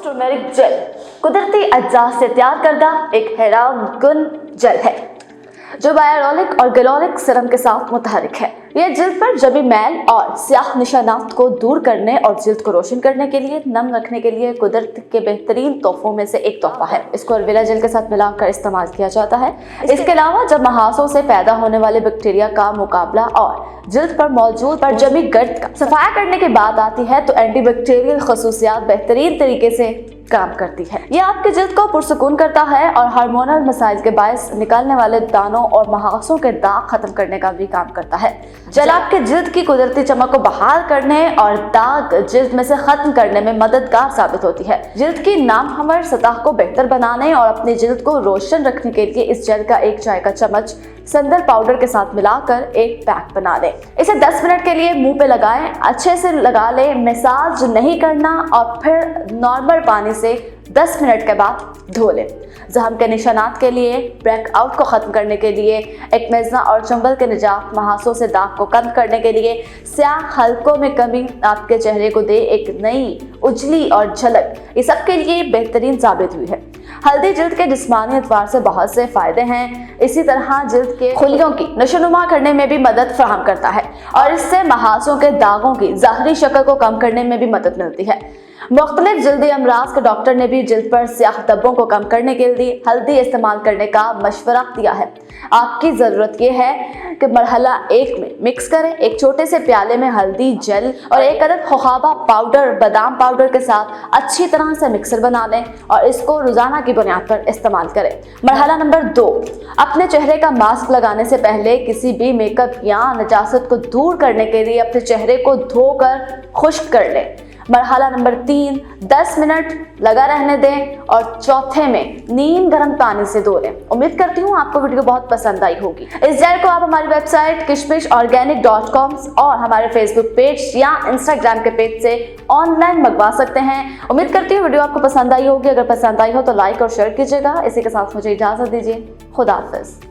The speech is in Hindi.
टर्मेरिक जेल कुदरती अज्जा से तैयार करदा एक हैरान कुन जेल है जो बायोरोलिक और गिलोरिक सीरम के साथ मुतहरिक है। यह जिल्द पर जमी मैल और स्याह निशानात को दूर करने और जिल्द को रोशन करने के लिए, नम रखने के लिए कुदरत के बेहतरीन तोहफों में से एक तोहफा है। इसको अलविरा जेल के साथ मिलाकर इस्तेमाल किया जाता है। इसके अलावा जब महासों से पैदा होने वाले बैक्टीरिया का मुकाबला और जिल्द पर मौजूद पर जमी गर्द का सफाया करने की बात आती है तो एंटीबैक्टीरियल खसूसियात बेहतरीन तरीके से काम करती है। यह आपकी जिल्द को पुरसुकून करता है और हार्मोनल मसाइल के बायस निकलने वाले दानों और महासों के दाग खत्म करने का भी काम करता है। जेल आपके जिल्द की कुदरती चमक को बहाल करने और दाग जिल्द में से खत्म करने में मददगार साबित होती है। जिल्द की नामहमर सतह को बेहतर बनाने और अपनी जिल्द को रोशन रखने के लिए इस जेल का एक चाय का चम्मच संदल पाउडर के साथ मिलाकर एक पैक बना लें। इसे 10 मिनट के लिए मुंह पे लगाएं, अच्छे से लगा लें, मसाज नहीं करना और फिर नॉर्मल पानी से 10 मिनट के बाद धो लें। जख्म के निशानात के लिए, ब्रेकआउट को ख़त्म करने के लिए, एक्मेज़मा और चंबल के निजात, महासों से दाग को कम करने के लिए, स्याह हल्कों में कमी आपके चेहरे को दे एक नई उजली और झलक, ये सब के लिए बेहतरीन साबित हुई है। हल्दी जिल्द के जिस्मानी एतबार से बहुत से फायदे हैं। इसी तरह जिल्द के खुलियों की नशोनुमा करने में भी मदद फराहम करता है और इससे महासों के दागों की ज़ाहरी शक्ल को कम करने में भी मदद मिलती है। मुख्तलिफ जिल्दी अमराज के डॉक्टर ने भी जिल्द पर स्याह धब्बों को कम करने के लिए हल्दी इस्तेमाल करने का मशवरा दिया है। आपकी ज़रूरत यह है कि मरहला 1 में मिक्स करें। एक छोटे से प्याले में हल्दी जेल और एक अदद खोखाबा पाउडर बादाम पाउडर के साथ अच्छी तरह से मिक्सर बना लें और इसको रोज़ाना की बुनियाद पर इस्तेमाल करें। मरहला नंबर 2, अपने चेहरे का मास्क लगाने से पहले किसी भी मेकअप या नजासत को दूर करने के लिए अपने चेहरे को धोकर खुश्क कर लें। मरहला नंबर 3, 10 मिनट लगा रहने दें और चौथे में नीम गर्म पानी से धो लें। उम्मीद करती हूँ आपको वीडियो बहुत पसंद आई होगी। इस जेल को आप हमारी वेबसाइट kishmisholganic.com और हमारे फेसबुक पेज या इंस्टाग्राम के पेज से ऑनलाइन मंगवा सकते हैं। उम्मीद करती हूँ वीडियो आपको पसंद आई होगी। अगर पसंद आई हो तो लाइक और शेयर कीजिएगा। इसी के साथ मुझे इजाज़त दीजिए। खुदा हाफिज़।